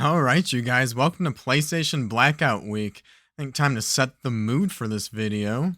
All right, you guys, welcome to PlayStation Blackout Week. I think time to set the mood for this video.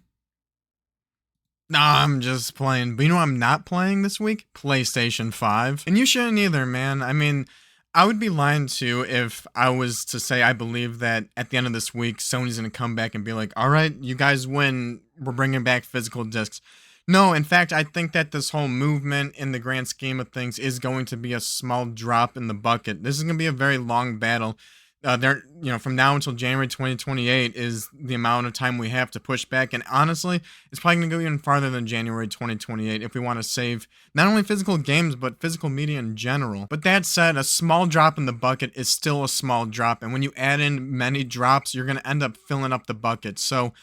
Nah, I'm just playing. But you know what I'm not playing this week? PlayStation 5. And you shouldn't either, man. I mean, I would be lying to you if I was to say I believe that at the end of this week, Sony's going to come back and be like, all right, you guys win. We're bringing back physical discs. No, in fact, I think that this whole movement in the grand scheme of things is going to be a small drop in the bucket. This is going to be a very long battle. From now until January 2028 is the amount of time we have to push back. And honestly, it's probably going to go even farther than January 2028 if we want to save not only physical games, but physical media in general. But that said, a small drop in the bucket is still a small drop. And when you add in many drops, you're going to end up filling up the bucket. So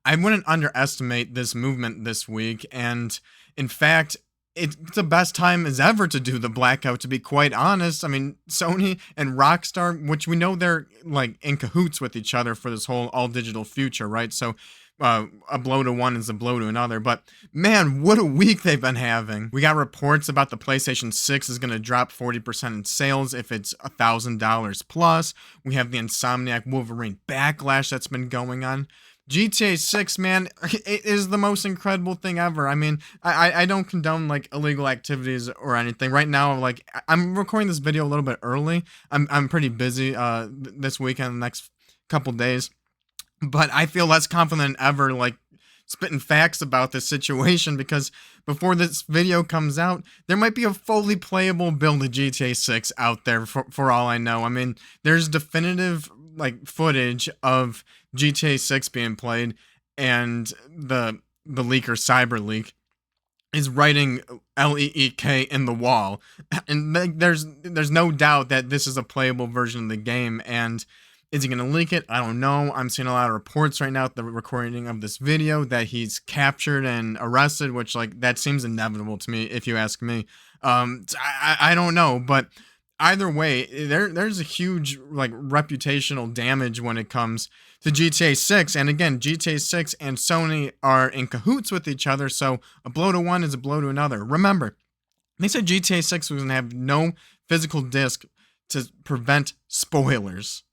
I wouldn't underestimate this movement this week. And in fact, it's the best time as ever to do the blackout, to be quite honest. I mean, Sony and Rockstar, which we know they're like in cahoots with each other for this whole all digital future, right? So a blow to one is a blow to another. But man, what a week they've been having. We got reports about the PlayStation 6 is going to drop 40% in sales if it's $1,000 plus. We have the Insomniac Wolverine backlash that's been going on. GTA 6, man, it is the most incredible thing ever. I mean, I don't condone like illegal activities or anything. Right now, like I'm recording this video a little bit early. I'm pretty busy this weekend, the next couple days, but I feel less confident than ever, like spitting facts about this situation, because before this video comes out, there might be a fully playable build of GTA 6 out there for all I know. I mean, there's definitive like footage of GTA 6 being played, and the leaker CyberLeak is writing LEEK in the wall, and there's no doubt that this is a playable version of the game. And is he going to leak it? I don't know. I'm seeing a lot of reports right now at the recording of this video that he's captured and arrested, which like that seems inevitable to me if you ask me. I don't know, but either way, there's a huge like reputational damage when it comes to GTA 6. And again, GTA 6 and Sony are in cahoots with each other, so a blow to one is a blow to another. Remember, they said GTA 6 was going to have no physical disc to prevent spoilers.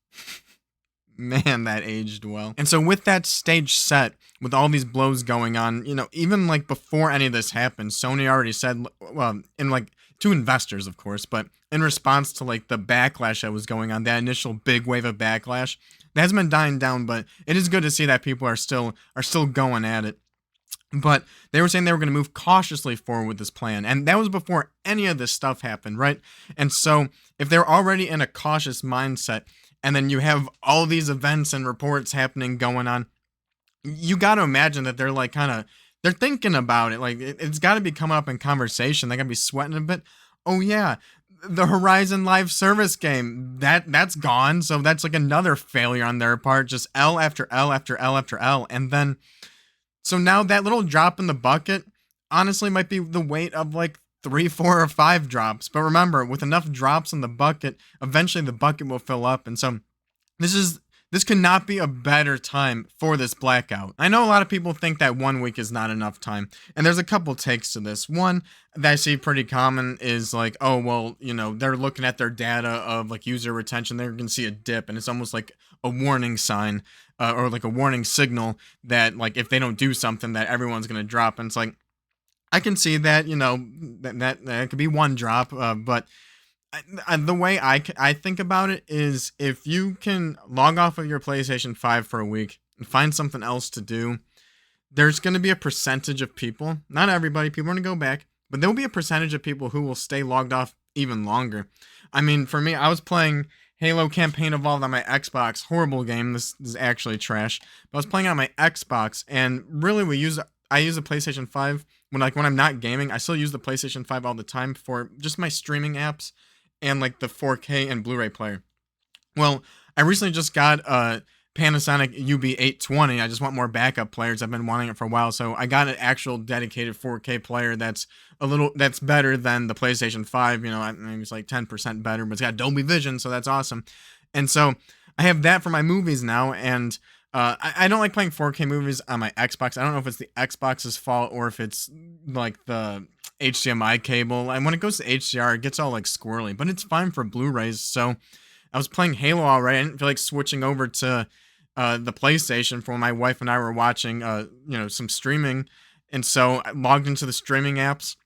Man, that aged well. And so with that stage set, with all these blows going on, you know, even like before any of this happened, Sony already said, well, in like to investors, of course, but in response to like the backlash that was going on, that initial big wave of backlash, that has been dying down, but it is good to see that people are still going at it. But they were saying they were going to move cautiously forward with this plan, and that was before any of this stuff happened, right? And so if they're already in a cautious mindset, and then you have all these events and reports happening going on, you got to imagine that they're like they're thinking about it. Like it's got to be coming up in conversation. They got to be sweating a bit. Oh yeah, the Horizon Live Service game, that's gone. So that's like another failure on their part. Just L after L after L after L. And then, so now that little drop in the bucket, honestly, might be the weight of like 3, 4, or 5 drops. But remember, with enough drops in the bucket, eventually the bucket will fill up. And so this could not be a better time for this blackout. I know a lot of people think that 1 week is not enough time, and there's a couple takes to this. One that I see pretty common is like, oh, well, you know, they're looking at their data of like user retention, they're going to see a dip, and it's almost like a warning sign or like a warning signal that like if they don't do something that everyone's going to drop. And it's like, I can see that, you know, that could be one drop, but the way I think about it is if you can log off of your PlayStation 5 for a week and find something else to do, there's going to be a percentage of people, not everybody, people are going to go back, but there'll be a percentage of people who will stay logged off even longer. I mean, for me, I was playing Halo Campaign Evolved on my Xbox. Horrible game. This is actually trash. But I was playing on my Xbox, and really I use a PlayStation 5 when I'm not gaming. I still use the PlayStation 5 all the time for just my streaming apps and like the 4K and Blu-ray player. Well, I recently just got a Panasonic UB820. I just want more backup players. I've been wanting it for a while, so I got an actual dedicated 4K player that's better than the PlayStation 5. You know, maybe it's like 10% better, but it's got Dolby Vision, so that's awesome. And so I have that for my movies now, and I don't like playing 4K movies on my Xbox. I don't know if it's the Xbox's fault or if it's like the HDMI cable. And when it goes to HDR, it gets all like squirrely, but it's fine for Blu-rays. So I was playing Halo already. I didn't feel like switching over to the PlayStation for when my wife and I were watching, some streaming. And so I logged into the streaming apps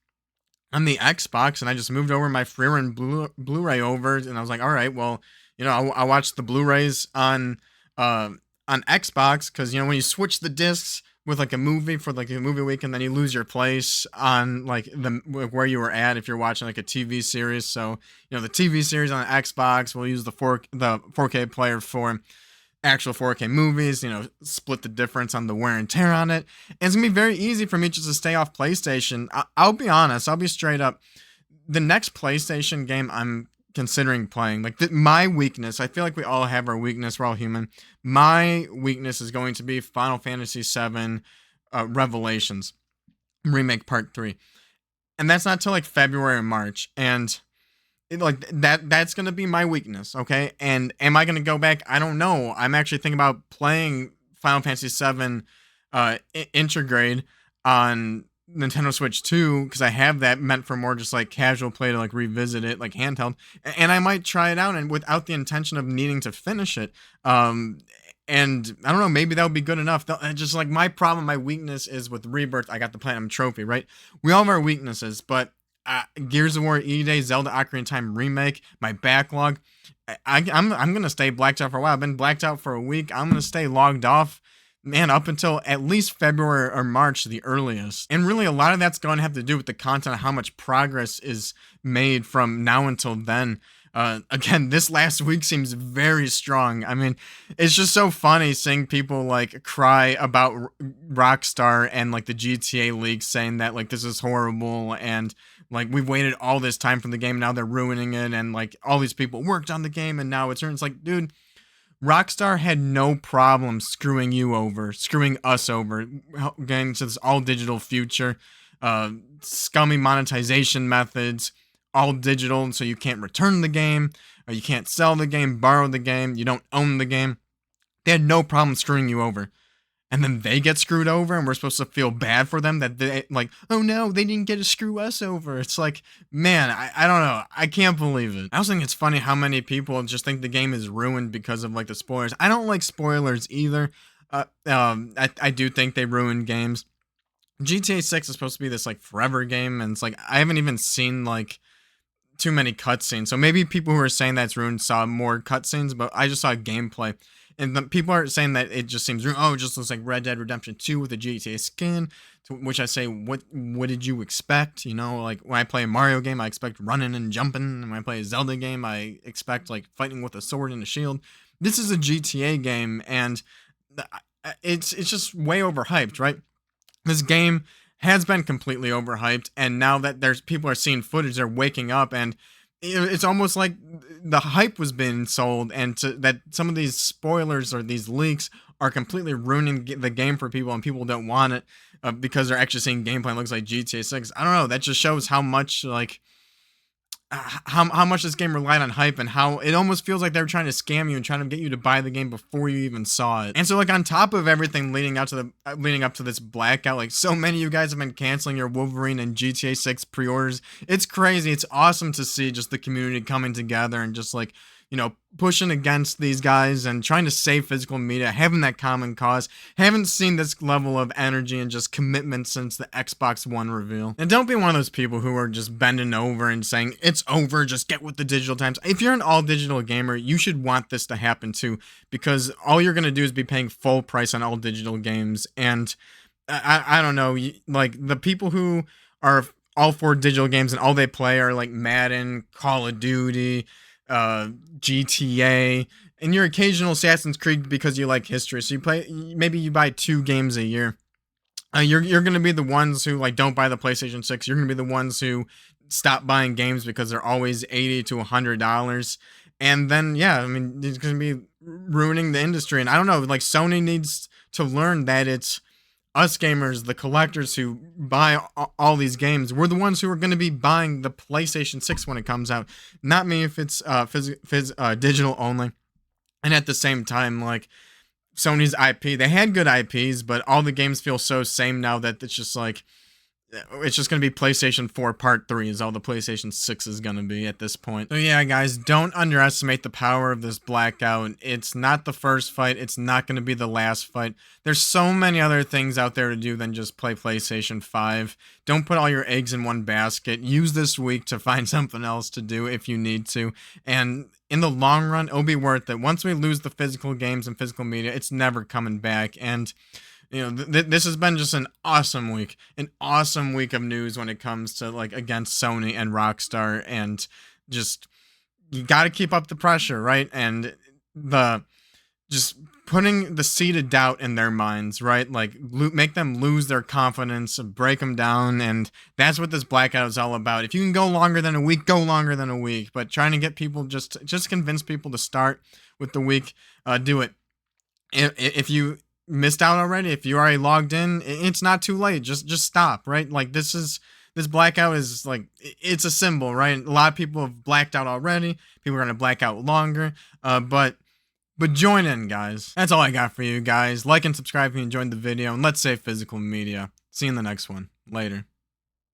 on the Xbox, and I just moved over my Freerun Blu-ray over, and I was like, all right, well, I watched the Blu-rays uh, on Xbox, because when you switch the discs with like a movie for like a movie week, and then you lose your place on like where you were at if you're watching like a TV series. So the TV series on Xbox will use the 4K player for actual 4K movies, split the difference on the wear and tear on it. And it's gonna be very easy for me just to stay off PlayStation. I'll be honest, I'll be straight up. The next PlayStation game I'm considering playing, like my weakness, I feel like we all have our weakness, we're all human. My weakness is going to be Final Fantasy VII Revelations Remake Part 3. And that's not till like February or March. And that's gonna be my weakness, okay? And am I gonna go back? I don't know. I'm actually thinking about playing Final Fantasy VII Intergrade on Nintendo Switch 2, because I have that meant for more just like casual play to like revisit it, like handheld. And I might try it out, and without the intention of needing to finish it. And I don't know, maybe that would be good enough. Just like my problem, my weakness is with Rebirth. I got the Platinum Trophy, right? We all have our weaknesses, but Gears of War E-Day, Zelda Ocarina of Time Remake, my backlog. I'm gonna stay blacked out for a while. I've been blacked out for a week. I'm gonna stay logged off, man, up until at least February or March, the earliest. And really, a lot of that's going to have to do with the content, how much progress is made from now until then. Again, this last week seems very strong. I mean, it's just so funny seeing people like cry about Rockstar and like the GTA leaks, saying that like this is horrible, and like we've waited all this time for the game, now they're ruining it, and like all these people worked on the game and now it's like, dude, Rockstar had no problem screwing you over, screwing us over, getting to this all digital future, scummy monetization methods, all digital, so you can't return the game, or you can't sell the game, borrow the game, you don't own the game. They had no problem screwing you over. And then they get screwed over, and we're supposed to feel bad for them that they like, oh no, they didn't get to screw us over. It's like, man, I don't know. I can't believe it. I also think it's funny how many people just think the game is ruined because of like the spoilers. I don't like spoilers either. I do think they ruin games. GTA 6 is supposed to be this like forever game, and it's like I haven't even seen like too many cutscenes. So maybe people who are saying that's ruined saw more cutscenes, but I just saw gameplay. And the people are saying that it just seems, oh, it just looks like Red Dead Redemption 2 with a GTA skin. To which I say, what did you expect? Like when I play a Mario game, I expect running and jumping. And when I play a Zelda game, I expect like fighting with a sword and a shield. This is a GTA game, and it's just way overhyped, right? This game has been completely overhyped, and now that there's people are seeing footage, they're waking up, and it's almost like the hype was being sold, and that some of these spoilers or these leaks are completely ruining the game for people, and people don't want it because they're actually seeing gameplay that looks like GTA 6. I don't know. That just shows how much like how much this game relied on hype, and how it almost feels like they were trying to scam you and trying to get you to buy the game before you even saw it. And so like on top of everything leading up to this blackout, like so many of you guys have been canceling your Wolverine and GTA 6 pre-orders. It's crazy. It's awesome to see just the community coming together and just like, pushing against these guys and trying to save physical media, having that common cause. Haven't seen this level of energy and just commitment since the Xbox One reveal. And don't be one of those people who are just bending over and saying, it's over, just get with the digital times. If you're an all digital gamer, you should want this to happen too, because all you're going to do is be paying full price on all digital games. And I don't know, like the people who are all for digital games and all they play are like Madden, Call of Duty, GTA, and your occasional Assassin's Creed because you like history. So maybe you buy 2 games a year. You're gonna be the ones who like don't buy the PlayStation 6. You're gonna be the ones who stop buying games because they're always $80 to $100. And then yeah, I mean, it's gonna be ruining the industry. And I don't know, like Sony needs to learn that it's us gamers, the collectors who buy all these games, we're the ones who are going to be buying the PlayStation 6 when it comes out. Not me if it's digital only. And at the same time, like Sony's IP, they had good IPs, but all the games feel so same now that it's just like It's just going to be PlayStation 4 Part 3 is all the PlayStation 6 is going to be at this point. So yeah, guys, don't underestimate the power of this Blackout. It's not the first fight. It's not going to be the last fight. There's so many other things out there to do than just play PlayStation 5. Don't put all your eggs in one basket. Use this week to find something else to do if you need to. And in the long run, it'll be worth it. Once we lose the physical games and physical media, it's never coming back. And this has been just an awesome week of news when it comes to like against Sony and Rockstar, and just you got to keep up the pressure, right? And the just putting the seed of doubt in their minds, right? Like make them lose their confidence, break them down, and that's what this Blackout is all about. If you can go longer than a week, go longer than a week. But trying to get people just convince people to start with the week, do it. If you missed out already, if you already logged in, it's not too late. Just stop, right? Like this Blackout is like, it's a symbol, right? A lot of people have blacked out already. People are gonna black out longer, but join in, guys. That's all I got for you guys. Like and subscribe if you enjoyed the video, and let's save physical media. See you in the next one. Later.